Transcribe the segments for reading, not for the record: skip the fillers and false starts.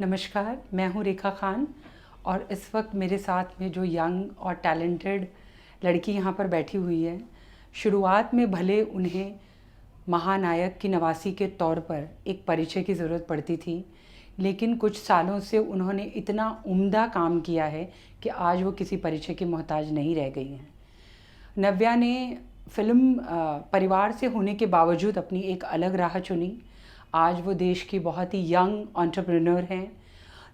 नमस्कार, मैं हूँ रेखा खान और इस वक्त मेरे साथ में जो यंग और टैलेंटेड लड़की यहाँ पर बैठी हुई है, शुरुआत में भले उन्हें महानायक की नवासी के तौर पर एक परिचय की ज़रूरत पड़ती थी, लेकिन कुछ सालों से उन्होंने इतना उम्दा काम किया है कि आज वो किसी परिचय की मोहताज नहीं रह गई हैं। नव्या ने फिल्म परिवार से होने के बावजूद अपनी एक अलग राह चुनी। आज वो देश की बहुत ही यंग एंटरप्रेन्योर हैं।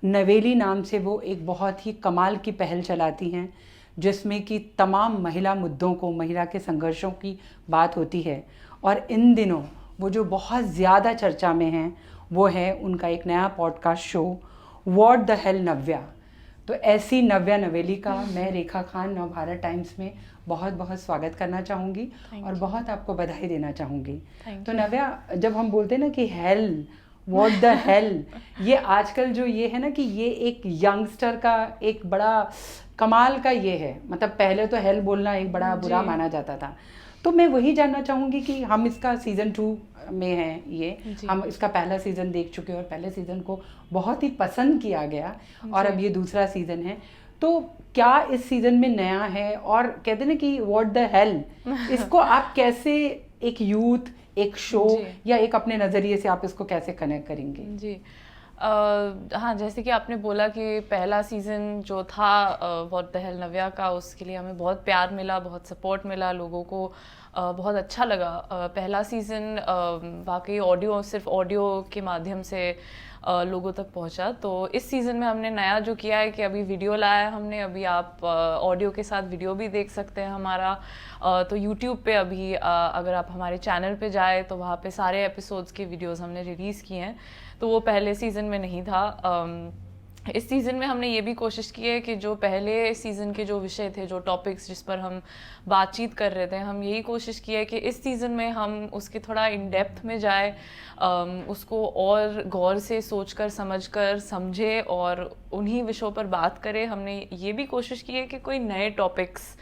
नवेली नाम से वो एक बहुत ही कमाल की पहल चलाती हैं, जिसमें कि तमाम महिला मुद्दों को, महिला के संघर्षों की बात होती है। और इन दिनों वो जो बहुत ज़्यादा चर्चा में हैं, वो है उनका एक नया podcast show what the hell Navya. तो ऐसी नव्या नवेली का मैं रेखा खान नवभारत टाइम्स में बहुत बहुत स्वागत करना चाहूँगी और बहुत आपको बधाई देना चाहूँगी। तो नव्या, जब हम बोलते हैं ना कि हेल, व्हाट द हेल, ये आजकल जो ये है ना कि ये एक यंगस्टर का एक बड़ा कमाल का ये है। मतलब पहले तो हेल बोलना एक बड़ा बुरा माना जाता था। तो मैं वही जानना चाहूँगी कि हम इसका सीज़न 2 में हैं, ये हम इसका पहला सीज़न देख चुके हैं और पहले सीज़न को बहुत ही पसंद किया गया और अब ये दूसरा सीज़न है। तो क्या इस सीज़न में नया है, और कहते हैं ना कि व्हाट द हेल, इसको आप कैसे एक यूथ, एक शो या एक अपने नज़रिए से आप इसको कैसे कनेक्ट करेंगे? जी हाँ, जैसे कि आपने बोला कि पहला सीज़न जो था व्हाट द हेल नव्या का, उसके लिए हमें बहुत प्यार मिला, बहुत सपोर्ट मिला, लोगों को बहुत अच्छा लगा। पहला सीज़न वाकई सिर्फ ऑडियो के माध्यम से लोगों तक पहुंचा। तो इस सीज़न में हमने नया जो किया है कि अभी वीडियो लाया है हमने। अभी आप ऑडियो के साथ वीडियो भी देख सकते हैं हमारा। तो यूट्यूब पे अभी अगर आप हमारे चैनल पे जाए तो वहाँ पे सारे एपिसोड्स के वीडियोस हमने रिलीज़ किए हैं। तो वो पहले सीज़न में नहीं था। इस सीज़न में हमने ये भी कोशिश की है कि जो पहले सीज़न के जो विषय थे, जो टॉपिक्स जिस पर हम बातचीत कर रहे थे, हम यही कोशिश की है कि इस सीज़न में हम उसके थोड़ा इन डेप्थ में जाए, उसको और गौर से सोचकर समझकर समझे और उन्हीं विषयों पर बात करें। हमने ये भी कोशिश की है कि कोई नए टॉपिक्स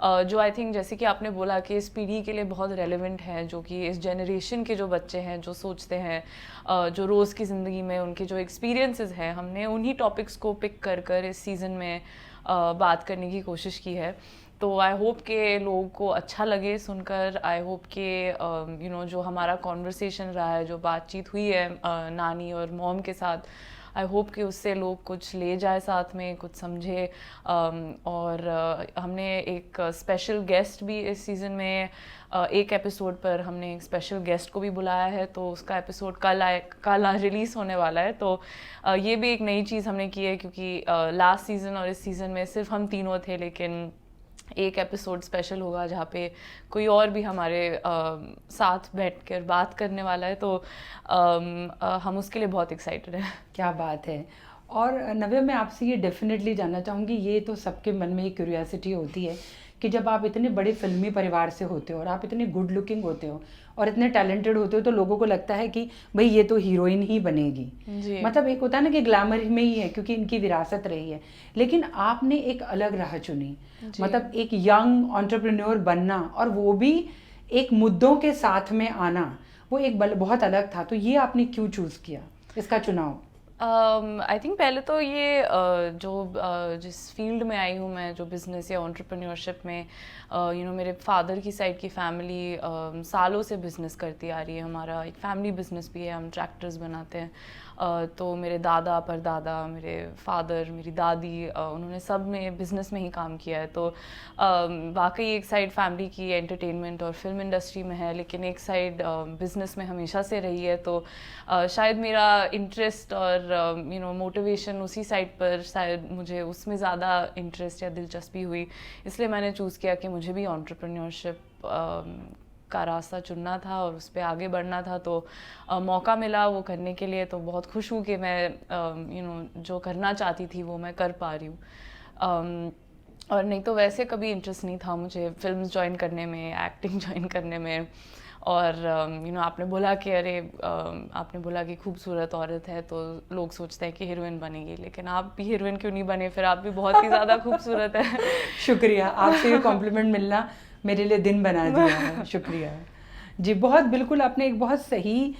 जो आई थिंक, जैसे कि आपने बोला कि इस पीढ़ी के लिए बहुत रेलेवेंट है, जो कि इस जनरेशन के जो बच्चे हैं, जो सोचते हैं, जो रोज़ की ज़िंदगी में उनके जो एक्सपीरियंसेस हैं, हमने उन्हीं टॉपिक्स को पिक कर कर इस सीज़न में बात करने की कोशिश की है। तो आई होप के लोगों को अच्छा लगे सुनकर। आई होप के जो हमारा कॉन्वर्सेशन रहा है, जो बातचीत हुई है नानी और मॉम के साथ, आई होप कि उससे लोग कुछ ले जाए साथ में, कुछ समझे। और हमने एक स्पेशल गेस्ट भी इस सीज़न में, एक एपिसोड पर हमने एक स्पेशल गेस्ट को भी बुलाया है। तो उसका एपिसोड कल रिलीज़ होने वाला है। तो ये भी एक नई चीज़ हमने की है, क्योंकि लास्ट सीज़न और इस सीज़न में सिर्फ हम तीनों थे, लेकिन एक एपिसोड स्पेशल होगा जहाँ पे कोई और भी हमारे साथ बैठकर बात करने वाला है। तो हम उसके लिए बहुत एक्साइटेड हैं। क्या बात है। और नव्या, मैं आपसे ये डेफिनेटली जानना चाहूँगी, ये तो सबके मन में एक क्यूरियोसिटी होती है कि जब आप इतने बड़े फिल्मी परिवार से होते हो और आप इतने गुड लुकिंग होते हो और इतने टैलेंटेड होते हो, तो लोगों को लगता है कि भाई ये तो हीरोइन ही बनेगी। मतलब एक होता है ना कि ग्लैमर में ही है, क्योंकि इनकी विरासत रही है। लेकिन आपने एक अलग राह चुनी, मतलब एक यंग एंटरप्रेन्योर बनना, और वो भी एक मुद्दों के साथ में आना, वो एक बहुत अलग था। तो ये आपने क्यों चूज़ किया, इसका चुनाव? आई थिंक पहले तो ये जिस फील्ड में आई हूँ मैं, जो बिज़नेस या एंटरप्रेन्योरशिप में, मेरे फादर की साइड की फैमिली सालों से बिज़नेस करती आ रही है। हमारा एक फैमिली बिज़नेस भी है, हम ट्रैक्टर्स बनाते हैं। तो मेरे दादा, परदादा, मेरे फादर, मेरी दादी, उन्होंने सब में बिज़नेस में ही काम किया है। तो वाकई एक साइड फैमिली की एंटरटेनमेंट और फिल्म इंडस्ट्री में है, लेकिन एक साइड बिज़नेस में हमेशा से रही है। तो शायद मेरा इंटरेस्ट और मोटिवेशन उसी साइड पर, शायद मुझे उसमें ज़्यादा इंटरेस्ट या दिलचस्पी हुई, इसलिए मैंने चूज़ किया कि मुझे भी एंटरप्रेन्योरशिप का रास्ता चुनना था और उस पर आगे बढ़ना था। तो मौका मिला वो करने के लिए। तो बहुत खुश हूँ कि मैं जो करना चाहती थी वो मैं कर पा रही हूँ। और नहीं तो वैसे कभी इंटरेस्ट नहीं था मुझे फिल्म्स ज्वाइन करने में, एक्टिंग ज्वाइन करने में। और आपने बोला कि आपने बोला कि खूबसूरत औरत है तो लोग सोचते हैं कि हीरोइन बनेगी, लेकिन आप भी हीरोइन क्यों नहीं बने? फिर आप भी बहुत ही ज़्यादा खूबसूरत है। शुक्रिया, आपसे ये कॉम्प्लीमेंट मिलना मेरे लिए दिन बना दिया है। शुक्रिया जी। बहुत बिल्कुल आपने एक बहुत सही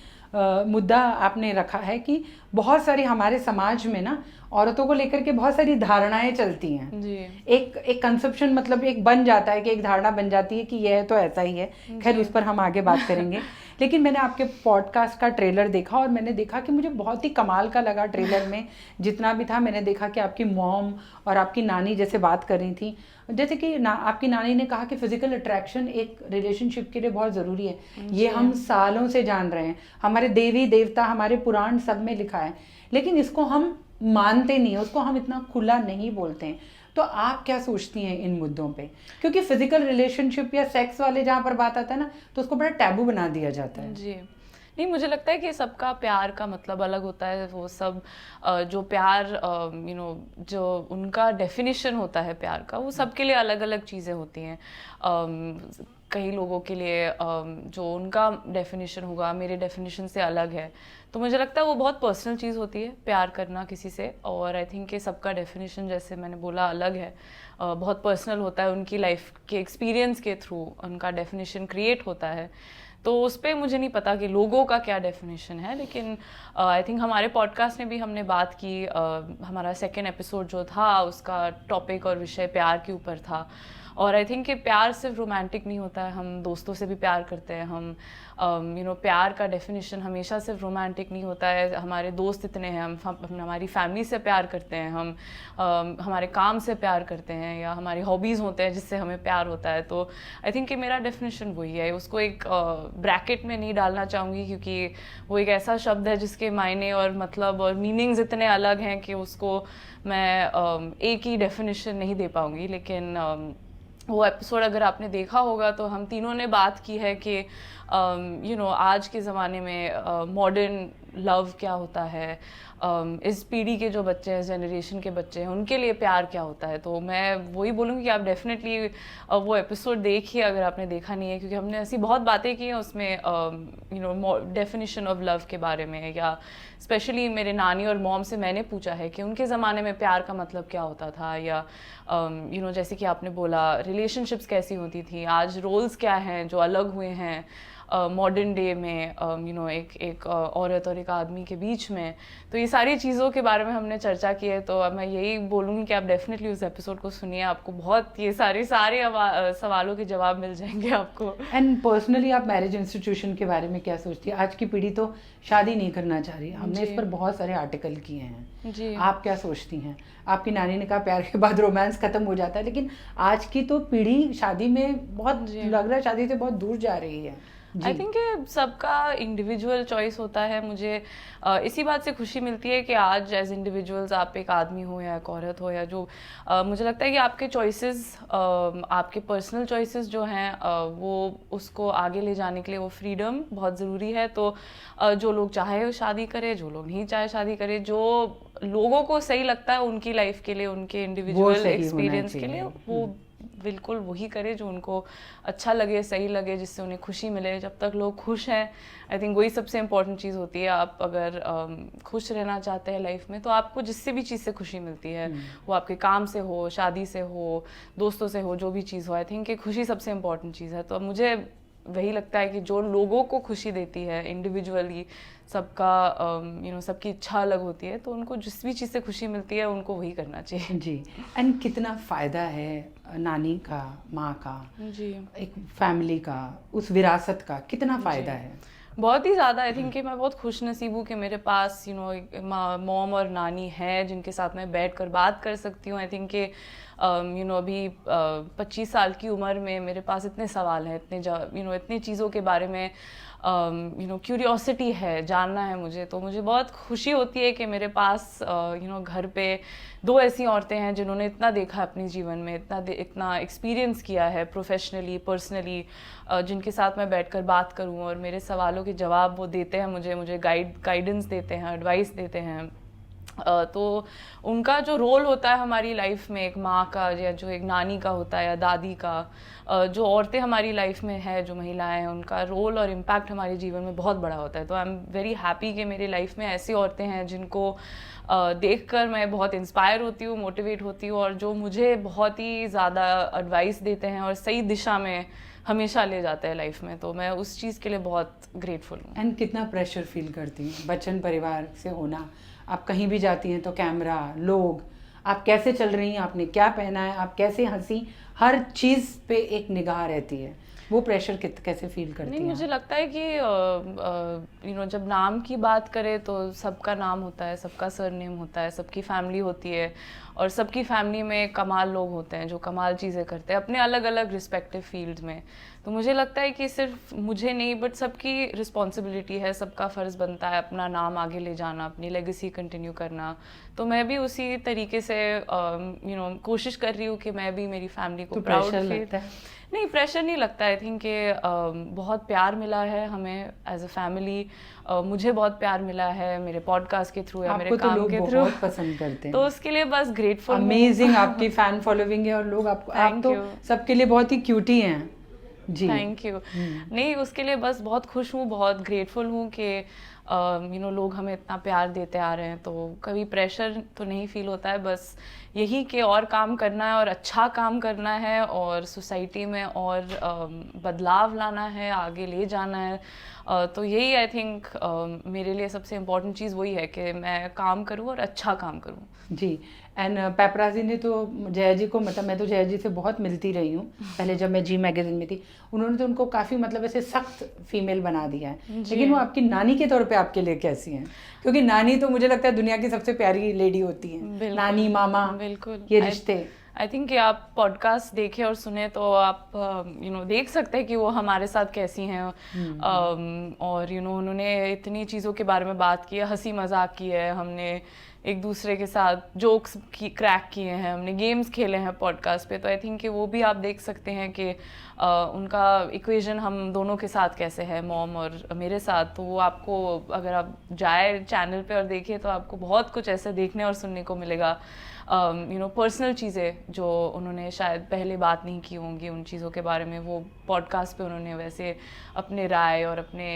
मुद्दा आपने रखा है कि बहुत सारी हमारे समाज में ना औरतों को लेकर के बहुत सारी धारणाएं चलती हैं जी। एक कंसेप्शन, मतलब एक बन जाता है कि एक धारणा बन जाती है कि यह तो ऐसा ही है। खैर उस पर हम आगे बात करेंगे। लेकिन मैंने आपके पॉडकास्ट का ट्रेलर देखा और मैंने देखा कि मुझे बहुत ही कमाल का लगा ट्रेलर में जितना भी था। मैंने देखा कि आपकी मॉम और आपकी नानी जैसे बात कर रही थी, जैसे कि आपकी नानी ने कहा कि फिजिकल अट्रैक्शन एक रिलेशनशिप के लिए बहुत ज़रूरी है। ये हम सालों से जान रहे हैं, हमारे देवी देवता, हमारे पुराण सब में लिखा है, लेकिन इसको हम मानते नहीं है, उसको हम इतना खुला नहीं बोलते हैं। तो आप क्या सोचती हैं इन मुद्दों पे? क्योंकि फिजिकल रिलेशनशिप या सेक्स वाले जहाँ पर बात आता है ना, तो उसको बड़ा टैबू बना दिया जाता है। जी, नहीं, मुझे लगता है कि सबका प्यार का मतलब अलग होता है। वो सब जो प्यार जो उनका डेफिनेशन होता है प्यार का, वो सबके लिए अलग अलग चीज़ें होती हैं। कई लोगों के लिए जो उनका डेफिनेशन होगा मेरे डेफिनेशन से अलग है। तो मुझे लगता है वो बहुत पर्सनल चीज़ होती है प्यार करना किसी से। और आई थिंक कि सबका डेफिनेशन, जैसे मैंने बोला, अलग है, बहुत पर्सनल होता है। उनकी लाइफ के एक्सपीरियंस के थ्रू उनका डेफिनेशन क्रिएट होता है। तो उस पर मुझे नहीं पता कि लोगों का क्या डेफिनेशन है, लेकिन आई थिंक हमारे पॉडकास्ट में भी हमने बात की। हमारा 2nd एपिसोड जो था उसका टॉपिक और विषय प्यार के ऊपर था। और आई थिंक कि प्यार सिर्फ रोमांटिक नहीं होता है, हम दोस्तों से भी प्यार करते हैं। हम प्यार का डेफिनेशन हमेशा सिर्फ रोमांटिक नहीं होता है। हमारे दोस्त इतने हैं, हम हमारी फैमिली से प्यार करते हैं, हम हमारे काम से प्यार करते हैं, या हमारी हॉबीज़ होते हैं जिससे हमें प्यार होता है। तो आई थिंक कि मेरा डेफिनेशन वही है। उसको एक ब्रैकेट में नहीं डालना चाहूँगी, क्योंकि वो एक ऐसा शब्द है जिसके मायने और मतलब और मीनिंग्स इतने अलग हैं कि उसको मैं एक ही डेफिनेशन नहीं दे पाऊँगी। लेकिन वो एपिसोड अगर आपने देखा होगा तो हम तीनों ने बात की है कि आज के ज़माने में मॉडर्न लव क्या होता है, इस पीढ़ी के जो बच्चे हैं, जनरेशन के बच्चे हैं, उनके लिए प्यार क्या होता है। तो मैं वही बोलूँगी कि आप डेफिनेटली वो एपिसोड देखिए अगर आपने देखा नहीं है, क्योंकि हमने ऐसी बहुत बातें की हैं उसमें डेफिनेशन ऑफ लव के बारे में। या स्पेशली मेरे नानी और मॉम से मैंने पूछा है कि उनके ज़माने में प्यार का मतलब क्या होता था, या जैसे कि आपने बोला रिलेशनशिप्स कैसी होती थी, आज रोल्स क्या हैं जो अलग हुए हैं मॉडर्न डे में एक औरत और एक आदमी के बीच में। तो ये सारी चीज़ों के बारे में हमने चर्चा की है। तो मैं यही बोलूँगी कि आप डेफिनेटली उस एपिसोड को सुनिए, आपको बहुत ये सारे सवालों के जवाब मिल जाएंगे आपको। एंड पर्सनली आप मैरिज इंस्टीट्यूशन के बारे में क्या सोचती है? आज की पीढ़ी तो शादी नहीं करना चाह रही, हमने इस पर बहुत सारे आर्टिकल किए हैं जी। आप क्या सोचती हैं? आपकी नानी ने कहा प्यार के बाद रोमांस खत्म हो जाता है, लेकिन आज की तो पीढ़ी शादी में बहुत लग रहा है शादी से बहुत दूर जा रही है। आई थिंक सबका इंडिविजुअल चॉइस होता है। मुझे इसी बात से खुशी मिलती है कि आज एज इंडिविजुअल्स, आप एक आदमी हो या एक औरत हो, या जो मुझे लगता है कि आपके चॉइसेस, आपके पर्सनल चॉइसेस जो हैं वो उसको आगे ले जाने के लिए वो फ्रीडम बहुत ज़रूरी है। तो जो लोग चाहे शादी करे, जो लोग नहीं चाहे शादी करे, जो लोगों को सही लगता है उनकी लाइफ के लिए, उनके इंडिविजुअल एक्सपीरियंस के लिए, वो बिल्कुल वही करे जो उनको अच्छा लगे, सही लगे, जिससे उन्हें खुशी मिले। जब तक लोग खुश हैं, आई थिंक वही सबसे इम्पोर्टेंट चीज़ होती है। आप अगर खुश रहना चाहते हैं लाइफ में, तो आपको जिससे भी चीज़ से खुशी मिलती है, वो आपके काम से हो, शादी से हो, दोस्तों से हो, जो भी चीज़ हो, आई थिंक कि खुशी सबसे इम्पोर्टेंट चीज़ है। तो मुझे वही लगता है कि जो लोगों को खुशी देती है इंडिविजुअली, सबका सबकी इच्छा अलग होती है, तो उनको जिस भी चीज़ से खुशी मिलती है उनको वही करना चाहिए। जी। एंड कितना फ़ायदा है नानी का, माँ का, जी, एक फैमिली का, उस विरासत का कितना फ़ायदा है? बहुत ही ज़्यादा। आई थिंक कि मैं बहुत खुश नसीब हूँ कि मेरे पास मॉम और नानी है जिनके साथ मैं बैठ कर बात कर सकती हूँ। आई थिंक कि अभी 25 साल की उम्र में मेरे पास इतने सवाल हैं, इतनी चीज़ों के बारे में क्यूरियोसिटी है, जानना है मुझे। तो मुझे बहुत खुशी होती है कि मेरे पास घर पे 2 ऐसी औरतें हैं जिन्होंने इतना देखा है अपने जीवन में, इतना एक्सपीरियंस किया है प्रोफेशनली, पर्सनली, जिनके साथ मैं बैठकर बात करूं और मेरे सवालों के जवाब वो देते हैं, मुझे गाइडेंस देते हैं, एडवाइस देते हैं। तो उनका जो रोल होता है हमारी लाइफ में, एक माँ का या जो एक नानी का होता है या दादी का, जो औरतें हमारी लाइफ में है, जो महिलाएं हैं, उनका रोल और इम्पैक्ट हमारे जीवन में बहुत बड़ा होता है। तो आई एम वेरी हैप्पी कि मेरी लाइफ में ऐसी औरतें हैं जिनको देखकर मैं बहुत इंस्पायर होती हूँ, मोटिवेट होती हूँ, और जो मुझे बहुत ही ज़्यादा एडवाइस देते हैं और सही दिशा में हमेशा ले जाते हैं लाइफ में। तो मैं उस चीज़ के लिए बहुत ग्रेटफुल हूँ। एंड कितना प्रेशर फील करती हैं बच्चन परिवार से होना, आप कहीं भी जाती हैं तो कैमरा, लोग, आप कैसे चल रही हैं, आपने क्या पहना है, आप कैसे हंसी, हर चीज़ पे एक निगाह रहती है। वो प्रेशर कैसे फील करती नहीं, हैं? मुझे लगता है कि जब नाम की बात करें तो सबका नाम होता है, सबका सरनेम होता है, सबकी फैमिली होती है, और सबकी फैमिली में कमाल लोग होते हैं जो कमाल चीज़ें करते हैं अपने अलग अलग रिस्पेक्टिव फील्ड में। तो मुझे लगता है कि सिर्फ मुझे नहीं बट सबकी रिस्पॉन्सिबिलिटी है, सबका फ़र्ज़ बनता है अपना नाम आगे ले जाना, अपनी लेगेसी कंटिन्यू करना। तो मैं भी उसी तरीके से कोशिश कर रही हूँ कि मैं भी मेरी फैमिली को तो प्राउड प्रेशर फील। लगता है? नहीं, प्रेशर नहीं लगता। आई थिंक कि बहुत प्यार मिला है हमें एज अ फैमिली। मुझे बहुत प्यार मिला है मेरे पॉडकास्ट के थ्रू या मेरे आपको तो काम लोग के थ्रू। बहुत पसंद करते हैं। तो उसके लिए बस ग्रेटफुल। अमेजिंग आपकी फैन फॉलोइंग है और लोग आपको, आप तो सबके लिए बहुत ही क्यूटी हैं जी। Thank you. नहीं, उसके लिए बस बहुत खुश हूँ, बहुत ग्रेटफुल हूँ कि लोग हमें इतना प्यार देते आ रहे हैं। तो कभी प्रेशर तो नहीं फील होता है, बस यही कि और काम करना है और अच्छा काम करना है और सोसाइटी में और बदलाव लाना है, आगे ले जाना है। तो यही आई थिंक मेरे लिए सबसे इम्पोर्टेंट चीज़ वही है कि मैं काम करूँ और अच्छा काम करूँ जी। एंड पेपराजी ने तो जया जी को, मतलब मैं तो जया जी से बहुत मिलती रही हूँ पहले जब मैं जी मैगजीन में थी। उन्होंने तो उनको काफ़ी मतलब ऐसे सख्त फीमेल बना दिया है, लेकिन वो आपकी नानी के तौर पे आपके लिए कैसी हैं? क्योंकि नानी तो मुझे लगता है दुनिया की सबसे प्यारी लेडी होती है, नानी मामा, बिल्कुल ये रिश्ते। आई थिंक कि आप पॉडकास्ट देखें और सुने तो आप देख सकते हैं कि वो हमारे साथ कैसी हैं। और उन्होंने इतनी चीज़ों के बारे में बात की है, हंसी मजाक की है, हमने एक दूसरे के साथ जोक्स क्रैक किए हैं, हमने गेम्स खेले हैं पॉडकास्ट पे। तो आई थिंक कि वो भी आप देख सकते हैं कि उनका इक्वेशन हम दोनों के साथ कैसे है, मॉम और मेरे साथ। तो वो आपको, अगर आप जाए चैनल पे और देखें तो आपको बहुत कुछ ऐसे देखने और सुनने को मिलेगा। पर्सनल चीज़ें जो उन्होंने शायद पहले बात नहीं की होंगी, उन चीज़ों के बारे में वो पॉडकास्ट पे उन्होंने वैसे अपने राय और अपने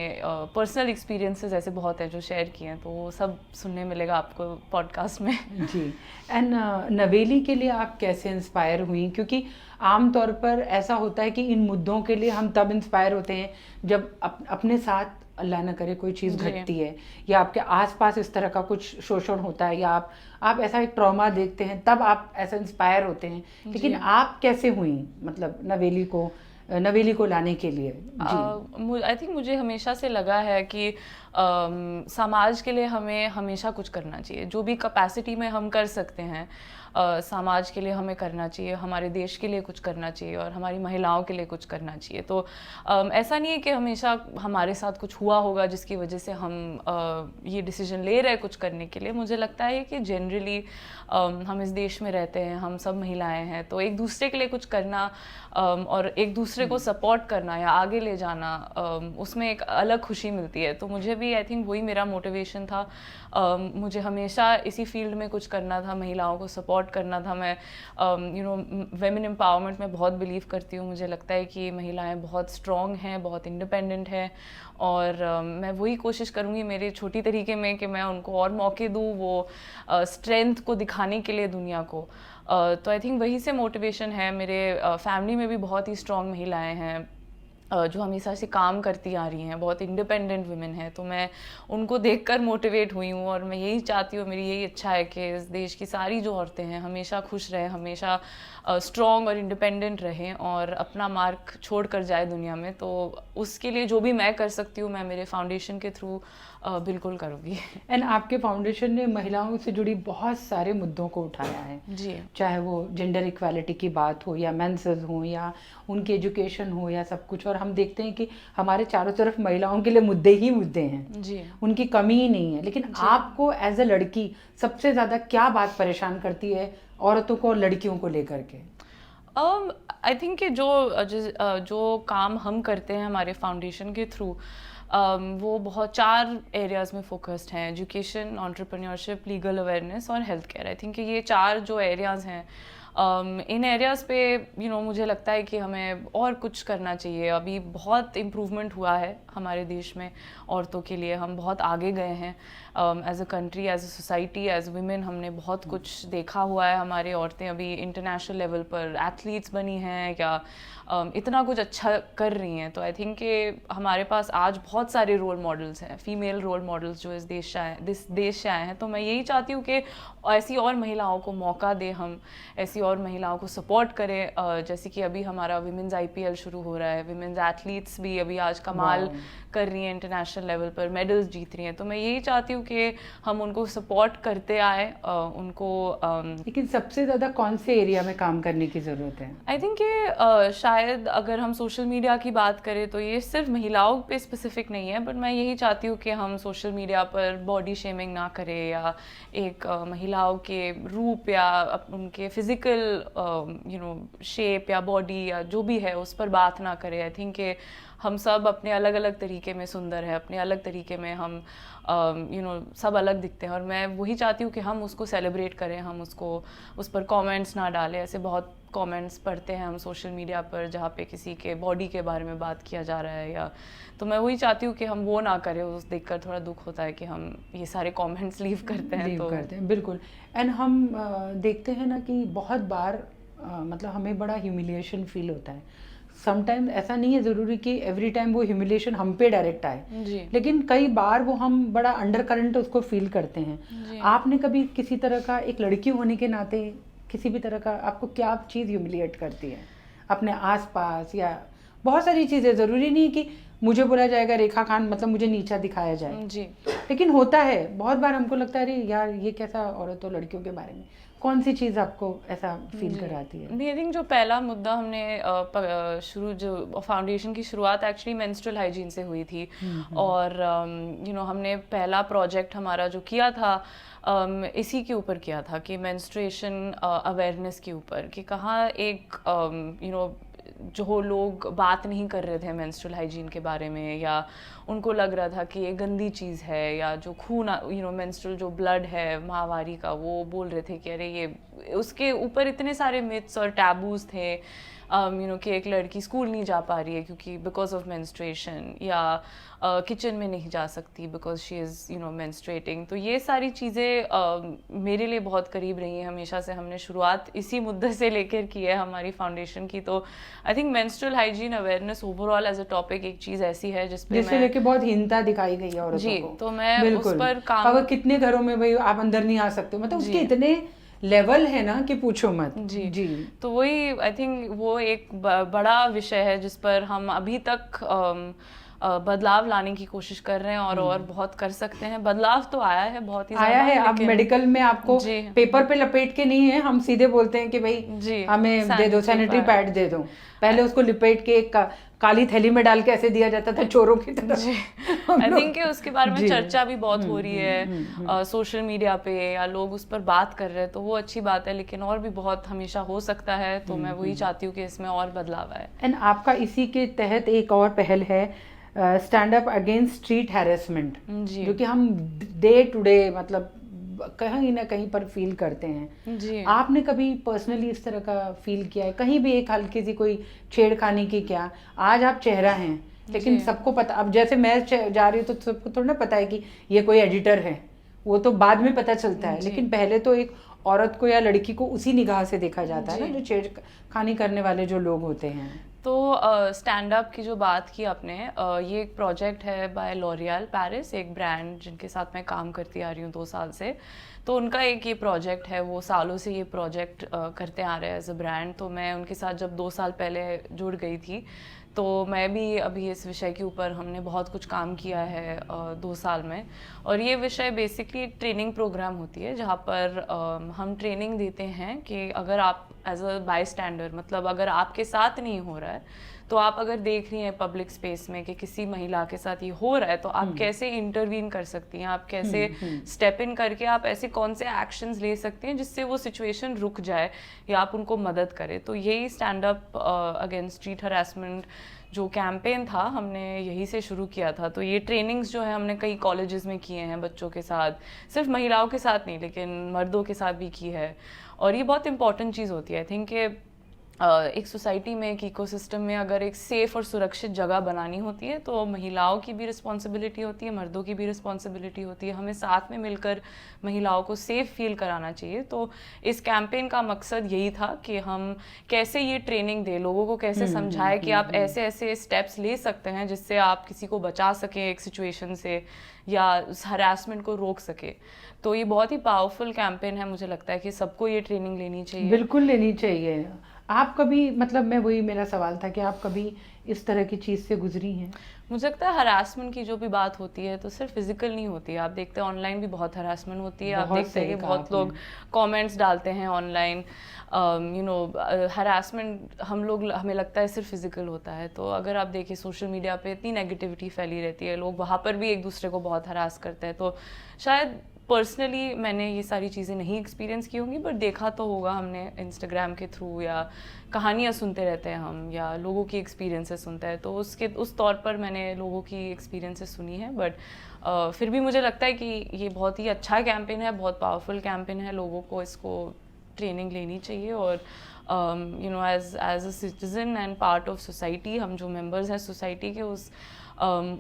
पर्सनल एक्सपीरियंसेस ऐसे बहुत हैं जो शेयर किए हैं। तो वो सब सुनने मिलेगा आपको पॉडकास्ट में जी। एंड नवेली के लिए आप कैसे इंस्पायर हुई? क्योंकि आम तौर पर ऐसा होता है कि इन मुद्दों के लिए हम तब इंस्पायर होते हैं जब अपने साथ अल्लाह न करे कोई चीज़ घटती है या आपके आसपास इस तरह का कुछ शोषण होता है या आप ऐसा एक ट्रॉमा देखते हैं, तब आप ऐसा इंस्पायर होते हैं। लेकिन आप कैसे हुई मतलब नवेली को लाने के लिए? आई थिंक मुझे हमेशा से लगा है कि समाज के लिए हमें हमेशा कुछ करना चाहिए, जो भी कैपेसिटी में हम कर सकते हैं समाज के लिए हमें करना चाहिए, हमारे देश के लिए कुछ करना चाहिए और हमारी महिलाओं के लिए कुछ करना चाहिए। तो ऐसा नहीं है कि हमेशा हमारे साथ कुछ हुआ होगा जिसकी वजह से हम ये डिसीजन ले रहे हैं कुछ करने के लिए। मुझे लगता है कि जनरली हम इस देश में रहते हैं, हम सब महिलाएं हैं, तो एक दूसरे के लिए कुछ करना और एक दूसरे को सपोर्ट करना या आगे ले जाना, उसमें एक अलग खुशी मिलती है। तो मुझे भी आई थिंक वही मेरा मोटिवेशन था। मुझे हमेशा इसी फील्ड में कुछ करना था, महिलाओं को सपोर्ट करना था। मैं वेमेन एम्पावरमेंट में बहुत बिलीव करती हूँ। मुझे लगता है कि महिलाएं बहुत स्ट्रॉन्ग हैं, बहुत इंडिपेंडेंट हैं, और मैं वही कोशिश करूँगी मेरे छोटी तरीके में कि मैं उनको और मौके दूँ वो स्ट्रेंथ को दिखाने के लिए दुनिया को। तो आई थिंक वही से मोटिवेशन है। मेरे फैमिली में भी बहुत ही स्ट्रॉन्ग महिलाएं हैं जो हमेशा से काम करती आ रही हैं, बहुत इंडिपेंडेंट वुमेन हैं। तो मैं उनको देखकर मोटिवेट हुई हूँ और मैं यही चाहती हूँ, मेरी यही इच्छा है कि इस देश की सारी जो औरतें हैं हमेशा खुश रहें, हमेशा स्ट्रॉन्ग और इंडिपेंडेंट रहें और अपना मार्क छोड़ कर जाए दुनिया में। तो उसके लिए जो भी मैं कर सकती हूँ मैं मेरे फाउंडेशन के थ्रू बिल्कुल करूँगी। एंड आपके फाउंडेशन ने महिलाओं से जुड़ी बहुत सारे मुद्दों को उठाया है जी, चाहे वो जेंडर इक्वालिटी की बात हो या मेंसेस हो या उनकी एजुकेशन हो या सब कुछ। और हम देखते हैं कि हमारे चारों तरफ महिलाओं के लिए मुद्दे ही मुद्दे हैं जी, उनकी कमी ही नहीं है। लेकिन आपको एज अ लड़की सबसे ज़्यादा क्या बात परेशान करती है औरतों को और लड़कियों को लेकर के? आई थिंक कि जो काम हम करते हैं हमारे फाउंडेशन के थ्रू, वो बहुत 4 एरियाज़ में फोकस्ड हैं: एजुकेशन, एंटरप्रेन्योरशिप, लीगल अवेयरनेस और हेल्थ केयर। आई थिंक ये 4 जो एरियाज़ हैं, इन एरियाज़ पे मुझे लगता है कि हमें और कुछ करना चाहिए। अभी बहुत इम्प्रूवमेंट हुआ है हमारे देश में औरतों के लिए, हम बहुत आगे गए हैं as a country, as a society, as women. हमने बहुत कुछ देखा हुआ है। हमारी औरतें अभी इंटरनेशनल लेवल पर एथलीट्स बनी हैं या इतना कुछ अच्छा कर रही हैं। तो आई थिंक कि हमारे पास आज बहुत सारे रोल मॉडल्स हैं, फीमेल रोल मॉडल्स, जो इस देश से आए हैं। तो मैं यही चाहती हूँ कि ऐसी और महिलाओं को मौका दें, हम ऐसी और महिलाओं को सपोर्ट करें। जैसे कि अभी हमारा विमेंस IPL शुरू हो रहा है, विमेंस एथलीट्स भी अभी आज कमाल कर रही हैं, इंटरनेशनल लेवल पर मेडल्स जीत रही हैं। तो मैं यही चाहती हूँ कि हम उनको सपोर्ट करते आए, उनको। लेकिन सबसे ज़्यादा कौन से एरिया में काम करने की ज़रूरत है? आई थिंक कि शायद अगर हम सोशल मीडिया की बात करें तो ये सिर्फ महिलाओं पे स्पेसिफिक नहीं है, बट मैं यही चाहती हूँ कि हम सोशल मीडिया पर बॉडी शेमिंग ना करें, या एक महिलाओं के रूप या उनके फिजिकल शेप या बॉडी या जो भी है उस पर बात ना करें। आई थिंक कि हम सब अपने अलग अलग तरीके में सुंदर हैं, अपने अलग तरीके में हम सब अलग दिखते हैं, और मैं वही चाहती हूँ कि हम उसको सेलिब्रेट करें, हम उसको उस पर कमेंट्स ना डालें। ऐसे बहुत कमेंट्स पढ़ते हैं हम सोशल मीडिया पर जहाँ पे किसी के बॉडी के बारे में बात किया जा रहा है, या तो मैं वही चाहती हूँ कि हम वो ना करें। उस देखकर थोड़ा दुख होता है कि हम ये सारे कमेंट्स लीव करते हैं। बिल्कुल। एंड हम देखते हैं ना कि बहुत बार मतलब हमें बड़ा ह्यूमिलिएशन फील होता है। समटाइम्स ऐसा नहीं है ज़रूरी कि एवरी टाइम वो ह्यूमिलिएशन हम पे डायरेक्ट आए, लेकिन कई बार वो हम बड़ा अंडर करंट उसको फील करते हैं। आपने कभी किसी तरह का, एक लड़की होने के नाते, किसी भी तरह का आपको क्या चीज़ ह्यूमिलिएट करती है अपने आसपास? या बहुत सारी चीज़ें, ज़रूरी नहीं कि मुझे बोला जाएगा रेखा खान मतलब मुझे नीचा दिखाया जाए जी, लेकिन होता है बहुत बार हमको लगता है अरे यार ये कैसा औरतों लड़कियों के बारे में। कौन सी चीज़ आपको ऐसा फील कराती है? आई थिंक जो पहला मुद्दा हमने जो फाउंडेशन की शुरुआत एक्चुअली मेंस्ट्रुअल हाइजीन से हुई थी, और हमने पहला प्रोजेक्ट हमारा जो किया था इसी के ऊपर किया था कि मेंस्ट्रुएशन अवेयरनेस के ऊपर, कि कहाँ एक जो लोग बात नहीं कर रहे थे मेंस्ट्रुअल हाइजीन के बारे में, या उनको लग रहा था कि ये गंदी चीज़ है, या जो खून मेंस्ट्रुअल जो ब्लड है माहवारी का, वो बोल रहे थे कि अरे ये, उसके ऊपर इतने सारे मिथ्स और टैबूज थे कि एक लड़की स्कूल नहीं जा पा रही है क्योंकि बिकॉज ऑफ मेंस्ट्रुएशन, या किचन में नहीं जा सकती बिकॉज शी इज़ मेंस्ट्रुएटिंग। तो ये सारी चीज़ें मेरे लिए बहुत करीब रही हैं हमेशा से। हमने शुरुआत इसी मुद्दे से लेकर की है हमारी फाउंडेशन की। तो I think menstrual hygiene awareness overall as a topic एक चीज़ ऐसी है जिससे लेके बहुत हीनता दिखाई गई है औरतों को। तो मैं उस पर काम, अगर कितने घरों में भाई आप अंदर नहीं आ सकते, मतलब उसके इतने लेवल है ना कि पूछो मत। जी। तो वही आई थिंक वो एक बड़ा विषय है जिस पर हम अभी तक बदलाव लाने की कोशिश कर रहे हैं, और बहुत कर सकते हैं। बदलाव तो आया है, बहुत ही आया है। अब मेडिकल में आपको पेपर पे लपेट के नहीं है, हम सीधे बोलते हैं कि भाई हमें दे दो, सैनिटरी पैड दे दो। पहले उसको लिपेट के एक काली थैली में डाल के ऐसे दिया जाता था चोरों की तरह। आई थिंक कि उसके बारे में चर्चा भी बहुत हो रही है सोशल मीडिया पे, या लोग उस पर बात कर रहे हैं, तो वो अच्छी बात है। लेकिन और भी बहुत हमेशा हो सकता है, तो मैं वही चाहती हूँ कि इसमें और बदलाव आए। एंड आपका इसी के तहत एक और पहल है, stand up against street harassment, जो कि हम डे टू डे मतलब कहीं ना कहीं पर फील करते हैं। जी। आपने कभी पर्सनली इस तरह का फील किया है कहीं भी, एक हल्की सी कोई छेड़खानी की? क्या आज आप चेहरा हैं, लेकिन सबको पता, अब जैसे मैं जा रही हूँ तो सबको थोड़ा ना पता है कि ये कोई एडिटर है, वो तो बाद में पता चलता है। लेकिन पहले तो एक औरत को या लड़की को उसी निगाह से देखा जाता है ना, जो छेड़खानी करने वाले जो लोग होते हैं। तो स्टैंड अप की जो बात की आपने, ये एक प्रोजेक्ट है बाय लॉरियल पेरिस, एक ब्रांड जिनके साथ मैं काम करती आ रही हूँ 2 साल से। तो उनका एक ये प्रोजेक्ट है, वो सालों से ये प्रोजेक्ट करते आ रहे हैं एज अ ब्रांड। तो मैं उनके साथ जब 2 साल पहले जुड़ गई थी, तो मैं भी अभी इस विषय के ऊपर हमने बहुत कुछ काम किया है 2 साल में। और ये विषय बेसिकली एक ट्रेनिंग प्रोग्राम होती है जहाँ पर हम ट्रेनिंग देते हैं कि अगर आप एज अ बाई स्टैंडर, मतलब अगर आपके साथ नहीं हो रहा है तो आप अगर देख रही हैं पब्लिक स्पेस में कि किसी महिला के साथ ये हो रहा है, तो आप कैसे इंटरवीन कर सकती हैं, आप कैसे स्टेप इन करके आप ऐसे कौन से एक्शंस ले सकती हैं जिससे वो सिचुएशन रुक जाए या आप उनको मदद करें। तो यही stand up against street harassment जो कैंपेन था, हमने यही से शुरू किया था। तो ये ट्रेनिंग्स जो है हमने कई कॉलेजेस में किए हैं बच्चों के साथ, सिर्फ महिलाओं के साथ नहीं लेकिन मर्दों के साथ भी की है। और ये बहुत इंपॉर्टेंट चीज़ होती है आई थिंक कि एक सोसाइटी में, एक इकोसिस्टम में अगर एक सेफ और सुरक्षित जगह बनानी होती है तो महिलाओं की भी रिस्पॉन्सिबिलिटी होती है, मर्दों की भी रिस्पॉन्सिबिलिटी होती है। हमें साथ में मिलकर महिलाओं को सेफ फील कराना चाहिए। तो इस कैंपेन का मकसद यही था कि हम कैसे ये ट्रेनिंग दें, लोगों को कैसे समझाएं कि आप ऐसे ऐसे स्टेप्स ले सकते हैं जिससे आप किसी को बचा सकें एक सिचुएशन से या हरासमेंट को रोक सके। तो ये बहुत ही पावरफुल कैंपेन है, मुझे लगता है कि सबको ये ट्रेनिंग लेनी चाहिए। बिल्कुल लेनी चाहिए। आप कभी, मतलब मैं वही मेरा सवाल था कि आप कभी इस तरह की चीज़ से गुजरी हैं? मुझे लगता है हरासमेंट की जो भी बात होती है तो सिर्फ फिजिकल नहीं होती है, आप देखते हैं ऑनलाइन भी बहुत हरासमेंट होती है। आप देखते हैं कि बहुत लोग कमेंट्स डालते हैं ऑनलाइन, हरासमेंट हमें लगता है सिर्फ फिजिकल होता है। तो अगर आप देखिए सोशल मीडिया पे इतनी नेगेटिविटी फैली रहती है, लोग वहाँ पर भी एक दूसरे को बहुत हरास करते हैं। तो शायद पर्सनली मैंने ये सारी चीज़ें नहीं एक्सपीरियंस की होंगी, बट देखा तो होगा हमने इंस्टाग्राम के थ्रू, या कहानियाँ सुनते रहते हैं हम, या लोगों की एक्सपीरियंसेस सुनते हैं, तो उस तौर पर मैंने लोगों की एक्सपीरियंसेस सुनी है। बट फिर भी मुझे लगता है कि ये बहुत ही अच्छा कैंपेन है, बहुत पावरफुल कैंपेन है। लोगों को इसको ट्रेनिंग लेनी चाहिए और as a citizen and part of society, हम जो मेंबर्स हैं सोसाइटी के,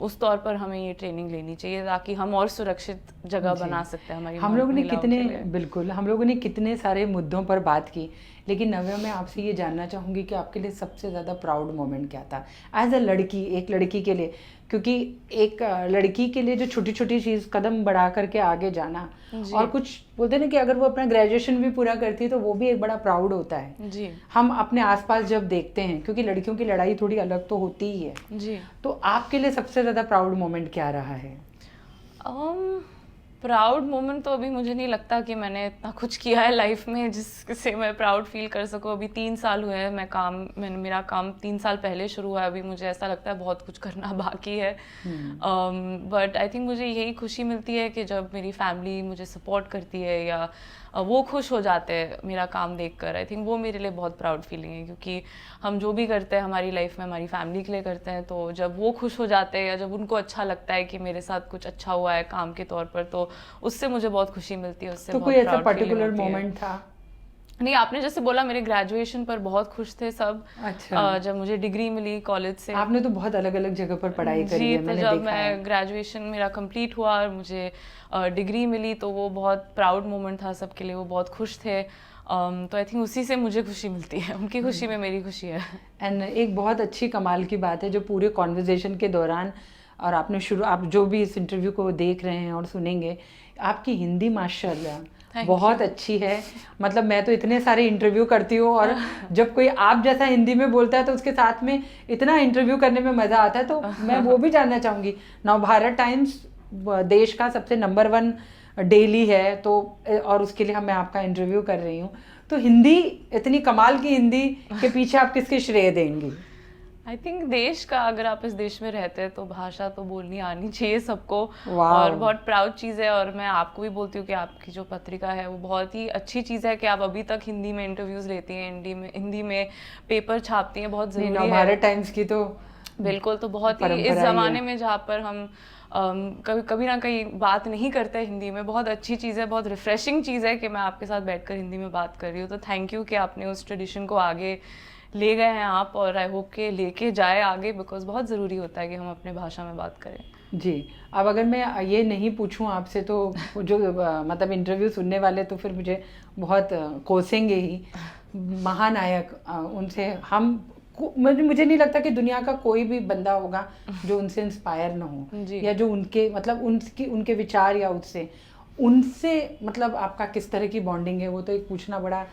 उस तौर पर हमें ये ट्रेनिंग लेनी चाहिए ताकि हम और सुरक्षित जगह बना सकते हैं हमारी। हम लोगों ने कितने, बिल्कुल, हम लोगों ने कितने सारे मुद्दों पर बात की, लेकिन नव्या, मैं आपसे ये जानना चाहूँगी कि आपके लिए सबसे ज़्यादा प्राउड मोमेंट क्या था एज अ लड़की, एक लड़की के लिए? क्योंकि एक लड़की के लिए जो छोटी छोटी चीज़, कदम बढ़ा करके आगे जाना, और कुछ बोलते हैं ना कि अगर वो अपना ग्रेजुएशन भी पूरा करती है तो वो भी एक बड़ा प्राउड होता है जी। हम अपने आसपास जब देखते हैं, क्योंकि लड़कियों की लड़ाई थोड़ी अलग तो होती ही है जी। तो आपके लिए सबसे ज़्यादा प्राउड मोमेंट क्या रहा है? प्राउड मोमेंट तो अभी मुझे नहीं लगता कि मैंने इतना कुछ किया है लाइफ में जिससे मैं प्राउड फील कर सकूं। अभी 3 साल हुए हैं मेरा काम 3 साल पहले शुरू हुआ है। अभी मुझे ऐसा लगता है बहुत कुछ करना बाकी है। बट आई थिंक मुझे यही खुशी मिलती है कि जब मेरी फैमिली मुझे सपोर्ट करती है या वो खुश हो जाते हैं मेरा काम देखकर। आई थिंक वो मेरे लिए बहुत प्राउड फीलिंग है, क्योंकि हम जो भी करते हैं हमारी लाइफ में हमारी फैमिली के लिए करते हैं। तो जब वो खुश हो जाते हैं या जब उनको अच्छा लगता है कि मेरे साथ कुछ अच्छा हुआ है काम के तौर पर, तो उससे मुझे बहुत खुशी मिलती है। उससे तो कोई ऐसा पर्टिकुलर मोमेंट था? नहीं, आपने जैसे बोला मेरे ग्रेजुएशन पर बहुत खुश थे सब। अच्छा। जब मुझे डिग्री मिली कॉलेज से। आपने तो बहुत अलग अलग जगह पर पढ़ाई करी है, मैंने देखा। जब देखा मैं ग्रेजुएशन मेरा कंप्लीट हुआ और मुझे डिग्री मिली तो वो बहुत प्राउड मोमेंट था सबके लिए, वो बहुत खुश थे। तो आई थिंक उसी से मुझे खुशी मिलती है, उनकी खुशी में मेरी खुशी है। एंड एक बहुत अच्छी कमाल की बात है जो पूरे कॉन्वर्जेशन के दौरान, और आप जो भी इस इंटरव्यू को देख रहे हैं और सुनेंगे, आपकी हिंदी माशाल्लाह बहुत अच्छी है। मतलब मैं तो इतने सारे इंटरव्यू करती हूँ और जब कोई आप जैसा हिंदी में बोलता है तो उसके साथ में इतना इंटरव्यू करने में मज़ा आता है। तो मैं वो भी जानना चाहूँगी, नवभारत टाइम्स देश का सबसे नंबर 1 डेली है, तो और उसके लिए मैं आपका इंटरव्यू कर रही हूँ, तो हिंदी, इतनी कमाल की हिंदी के पीछे आप किसके श्रेय देंगी? आई थिंक देश का, अगर आप इस देश में रहते हैं तो भाषा तो बोलनी आनी चाहिए सबको, और बहुत प्राउड चीज़ है। और मैं आपको भी बोलती हूँ कि आपकी जो पत्रिका है वो बहुत ही अच्छी चीज़ है कि आप अभी तक हिंदी में इंटरव्यूज़ लेती हैं, हिंदी में पेपर छापती हैं, बहुत ज़रूरी है। नवभारत टाइम्स की तो बिल्कुल, तो बहुत ही इस ज़माने में जहाँ पर हम कभी ना कहीं बात नहीं करते हिंदी में, बहुत अच्छी चीज़ है, बहुत रिफ्रेशिंग चीज़ है कि मैं आपके साथ बैठकर हिंदी में बात कर रही हूँ। तो थैंक यू कि आपने उस ट्रेडिशन को आगे ले गए हैं आप, और आई होप के लेके जाए आगे, बिकॉज बहुत ज़रूरी होता है कि हम अपने भाषा में बात करें। जी। अब अगर मैं ये नहीं पूछूं आपसे तो जो मतलब इंटरव्यू सुनने वाले तो फिर मुझे बहुत कोसेंगे ही। महानायक, उनसे मुझे नहीं लगता कि दुनिया का कोई भी बंदा होगा जो उनसे इंस्पायर ना हो, या जो उनके मतलब उनके विचार या उनसे मतलब आपका किस तरह की बॉन्डिंग है, वो तो एक पूछना बड़ा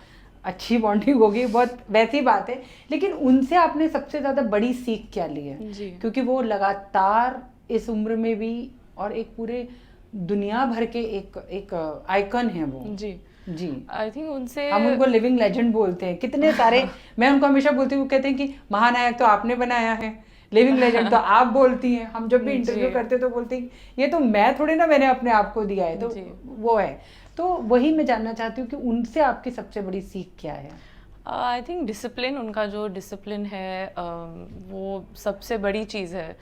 अच्छी बॉन्डिंग होगी, बहुत वैसी बात है। लेकिन उनसे आपने सबसे ज़्यादा बड़ी सीख क्या ली है? क्योंकि वो लगातार इस उम्र में भी, और एक पूरे दुनिया भर के एक आइकन है वो। जी। जी, आई थिंक उनसे हम उनको लिविंग लेजेंड बोलते हैं। कितने सारे मैं उनको हमेशा बोलती हूँ, वो कहते हैं कि महानायक तो आपने बनाया है, लिविंग लेजेंड तो आप बोलती हैं। हम जब भी इंटरव्यू जी करते तो बोलते हैं ये तो मैं थोड़ी ना मैंने अपने आप को दिया है, तो जी वो है। तो वही मैं जानना चाहती हूँ कि उनसे आपकी सबसे बड़ी सीख क्या है? आई थिंक डिसिप्लिन, उनका जो डिसिप्लिन है वो सबसे बड़ी चीज़ है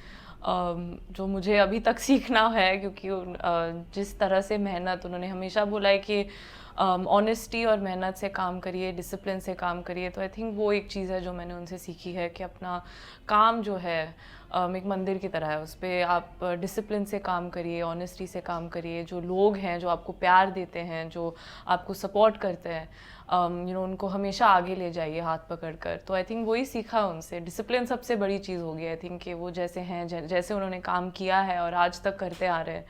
जो मुझे अभी तक सीखना है, क्योंकि जिस तरह से मेहनत उन्होंने हमेशा बोला है कि ऑनेस्टी और मेहनत से काम करिए, डिसिप्लिन से काम करिए। तो आई थिंक वो एक चीज़ है जो मैंने उनसे सीखी है कि अपना काम जो है एक मंदिर की तरह है, उस पर आप डिसिप्लिन से काम करिए, ऑनेस्टी से काम करिए। जो लोग हैं जो आपको प्यार देते हैं, जो आपको सपोर्ट करते हैं, उनको हमेशा आगे ले जाइए हाथ पकड़ कर। तो आई थिंक वही सीखा उनसे, डिसिप्लिन सबसे बड़ी चीज़ होगी। आई थिंक कि वो जैसे हैं, जैसे उन्होंने काम किया है और आज तक करते आ रहे हैं,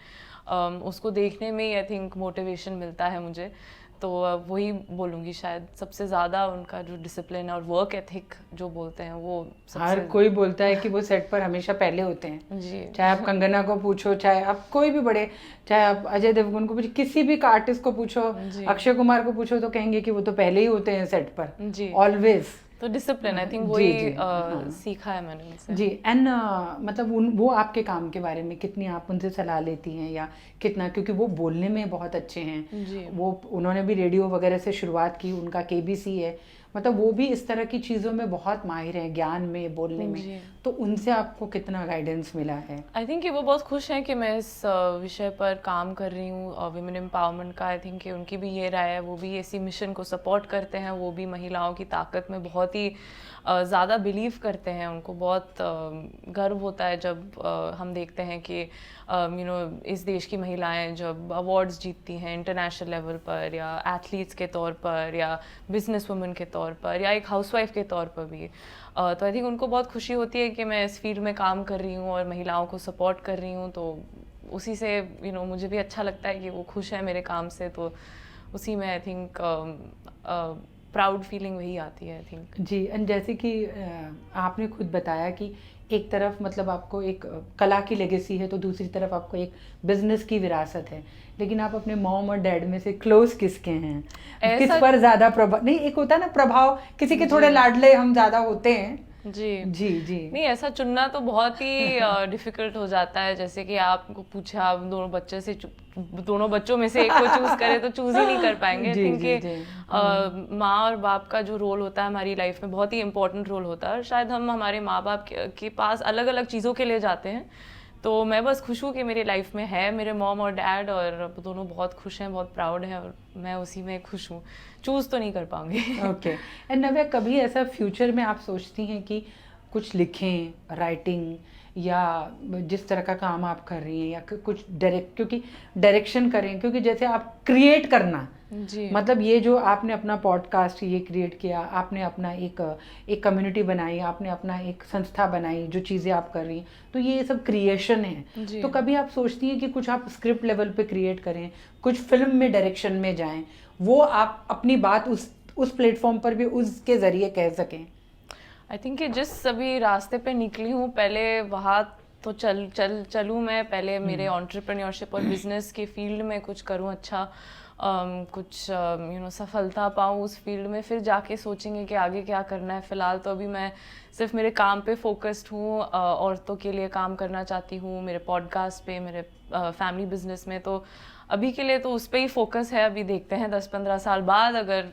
उसको देखने में ही आई थिंक मोटिवेशन मिलता है मुझे। तो वही बोलूँगी, शायद सबसे ज़्यादा उनका जो डिसिप्लिन और वर्क एथिक जो बोलते हैं वो हर कोई बोलता है कि वो सेट पर हमेशा पहले होते हैं। जी, चाहे आप कंगना को पूछो, चाहे आप कोई भी बड़े, चाहे आप अजय देवगन को पूछो, किसी भी आर्टिस्ट को पूछो, जी, अक्षय कुमार को पूछो, तो कहेंगे कि वो तो पहले ही होते हैं सेट पर, जी। ऑलवेज। तो डिसिप्लिन आई थिंक जी, वही जी, हाँ। सीखा है मैंने उनसे। जी। एंड मतलब वो आपके काम के बारे में कितनी आप उनसे सलाह लेती हैं, या कितना, क्योंकि वो बोलने में बहुत अच्छे हैं। जी वो उन्होंने भी रेडियो वगैरह से शुरुआत की, उनका केबीसी है, मतलब वो भी इस तरह की चीज़ों में बहुत माहिर हैं, ज्ञान में, बोलने में। जी तो उनसे आपको कितना गाइडेंस मिला है? आई थिंक कि वो बहुत खुश हैं कि मैं इस विषय पर काम कर रही हूँ, विमेन एम्पावरमेंट का। आई थिंक कि उनकी भी ये राय है, वो भी इसी मिशन को सपोर्ट करते हैं। वो भी महिलाओं की ताकत में बहुत ही ज़्यादा बिलीव करते हैं। उनको बहुत गर्व होता है जब हम देखते हैं कि इस देश की महिलाएं जब अवार्ड्स जीतती हैं इंटरनेशनल लेवल पर, या एथलीट्स के तौर पर, या बिजनेस वुमेन के तौर पर, या एक हाउसवाइफ के तौर पर भी। तो आई थिंक उनको बहुत खुशी होती है कि मैं इस फील्ड में काम कर रही हूँ और महिलाओं को सपोर्ट कर रही हूँ। तो उसी से मुझे भी अच्छा लगता है कि वो खुश है मेरे काम से। तो उसी में आई थिंक प्राउड फीलिंग वही आती है आई थिंक। जी। एंड जैसे कि आपने खुद बताया कि एक तरफ मतलब आपको एक कला की लेगेसी है, तो दूसरी तरफ आपको एक बिजनेस की विरासत है। लेकिन आप अपने मॉम और डैड में से क्लोज किसके हैं? किस पर ज़्यादा प्रभाव, नहीं एक होता है ना प्रभाव, किसी के थोड़े लाडले हम ज़्यादा होते हैं। जी जी, जी। नहीं, ऐसा चुनना तो बहुत ही डिफिकल्ट हो जाता है। जैसे कि आपको पूछा, आप दोनों बच्चों में से एक को चूज करें तो चूज ही नहीं कर पाएंगे। आई जी, थिंक जी, कि जी। माँ और बाप का जो रोल होता है हमारी लाइफ में बहुत ही इम्पोर्टेंट रोल होता है। और शायद हम हमारे माँ बाप के पास अलग अलग चीज़ों के लिए जाते हैं। तो मैं बस खुश हूँ कि मेरी लाइफ में है मेरे मॉम और डैड, और दोनों बहुत खुश हैं, बहुत प्राउड हैं, और मैं उसी में खुश हूँ। चूज तो नहीं कर पाऊंगी। ओके। एंड नव्या, कभी ऐसा फ्यूचर में आप सोचती हैं कि कुछ लिखें, राइटिंग, या जिस तरह का काम आप कर रही हैं, या कुछ क्योंकि डायरेक्शन करें, क्योंकि जैसे आप क्रिएट करना, जी मतलब ये जो आपने अपना पॉडकास्ट ये क्रिएट किया, आपने अपना एक कम्युनिटी बनाई, आपने अपना एक संस्था बनाई, जो चीज़ें आप कर रही हैं, तो ये सब क्रिएशन है। जी तो कभी आप सोचती हैं कि कुछ आप स्क्रिप्ट लेवल पे क्रिएट करें, कुछ फिल्म में डायरेक्शन में जाएं, वो आप अपनी बात उस प्लेटफॉर्म पर भी उसके ज़रिए कह सकें? आई थिंक कि जिस अभी रास्ते पे निकली हूँ, पहले वहाँ तो चलूँ मैं। पहले मेरे एंटरप्रेन्योरशिप और बिजनेस के फील्ड में कुछ करूँ अच्छा, कुछ सफलता पाऊँ उस फील्ड में, फिर जाके सोचेंगे कि आगे क्या करना है। फ़िलहाल तो अभी मैं सिर्फ मेरे काम पे फोकस्ड हूँ, औरतों के लिए काम करना चाहती हूँ, मेरे पॉडकास्ट पे, मेरे फैमिली बिजनेस में। तो अभी के लिए तो उस पर ही फोकस है। अभी देखते हैं 10-15 साल बाद अगर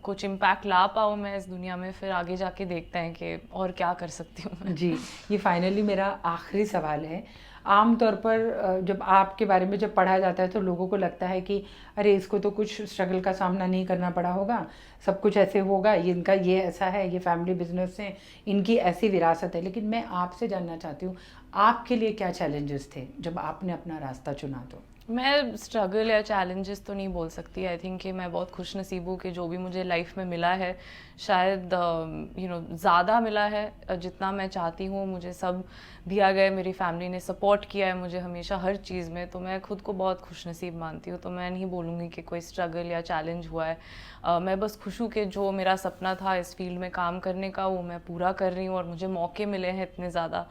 कुछ इम्पैक्ट ला पाऊँ मैं इस दुनिया में, फिर आगे जाके देखते हैं कि और क्या कर सकती हूँ मैं। जी। ये फाइनली मेरा आखिरी सवाल है। आमतौर पर जब आपके बारे में जब पढ़ा जाता है तो लोगों को लगता है कि अरे इसको तो कुछ स्ट्रगल का सामना नहीं करना पड़ा होगा, सब कुछ ऐसे होगा, ये इनका ये ऐसा है, ये फैमिली बिजनेस है, इनकी ऐसी विरासत है। लेकिन मैं आपसे जानना चाहती हूँ, आपके लिए क्या चैलेंजेस थे जब आपने अपना रास्ता चुना? तो मैं स्ट्रगल या चैलेंजेस तो नहीं बोल सकती। आई थिंक कि मैं बहुत खुश नसीब हूँ कि जो भी मुझे लाइफ में मिला है, शायद ज़्यादा मिला है जितना मैं चाहती हूँ। मुझे सब दिया गया, मेरी फैमिली ने सपोर्ट किया है मुझे हमेशा हर चीज़ में। तो मैं खुद को बहुत खुश नसीब मानती हूँ। तो मैं नहीं बोलूँगी कि कोई स्ट्रगल या चैलेंज हुआ है। मैं बस खुश हूँ कि जो मेरा सपना था इस फील्ड में काम करने का, वो मैं पूरा कर रही हूँ, और मुझे मौके मिले हैं इतने ज़्यादा।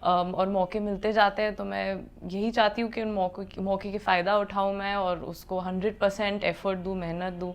और मौके मिलते जाते हैं, तो मैं यही चाहती हूँ कि उन मौके के फ़ायदा उठाऊँ मैं और उसको 100% एफर्ट दूँ, मेहनत दूँ।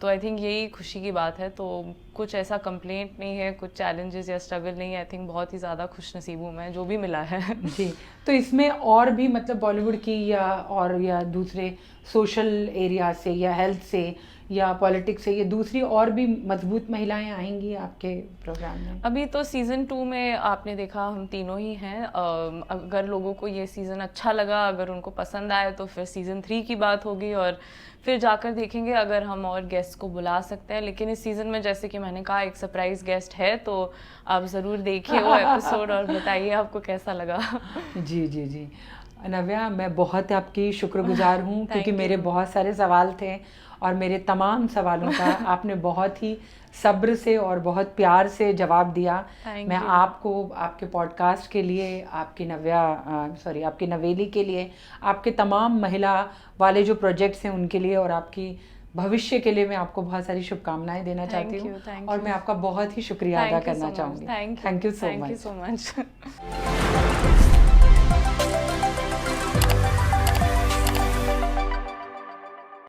तो आई थिंक यही खुशी की बात है। तो कुछ ऐसा कंप्लेंट नहीं है, कुछ चैलेंजेस या स्ट्रगल नहीं है। आई थिंक बहुत ही ज़्यादा खुश नसीब हूँ मैं, जो भी मिला है। जी, तो इसमें और भी मतलब बॉलीवुड की या दूसरे सोशल एरिया से या हेल्थ से या पॉलिटिक्स से, ये दूसरी और भी मजबूत महिलाएं आएंगी आपके प्रोग्राम में? अभी तो सीज़न 2 में आपने देखा हम तीनों ही हैं। अगर लोगों को ये सीज़न अच्छा लगा, अगर उनको पसंद आए, तो फिर सीज़न 3 की बात होगी और फिर जाकर देखेंगे अगर हम और गेस्ट को बुला सकते हैं। लेकिन इस सीज़न में जैसे कि मैंने कहा, एक सरप्राइज़ गेस्ट है, तो आप ज़रूर देखिए वो एपिसोड और बताइए आपको कैसा लगा। जी जी जी। नव्या, मैं बहुत आपकी शुक्रगुजार हूँ क्योंकि Thank मेरे you. बहुत सारे सवाल थे और मेरे तमाम सवालों का आपने बहुत ही सब्र से और बहुत प्यार से जवाब दिया। Thank मैं you. आपको आपके पॉडकास्ट के लिए, आपकी नवेली के लिए, आपके तमाम महिला वाले जो प्रोजेक्ट्स हैं उनके लिए और आपकी भविष्य के लिए मैं आपको बहुत सारी शुभकामनाएं देना चाहती हूँ और मैं आपका बहुत ही शुक्रिया अदा करना चाहूँगी। Thank you. Thank you so Thank you much. so much.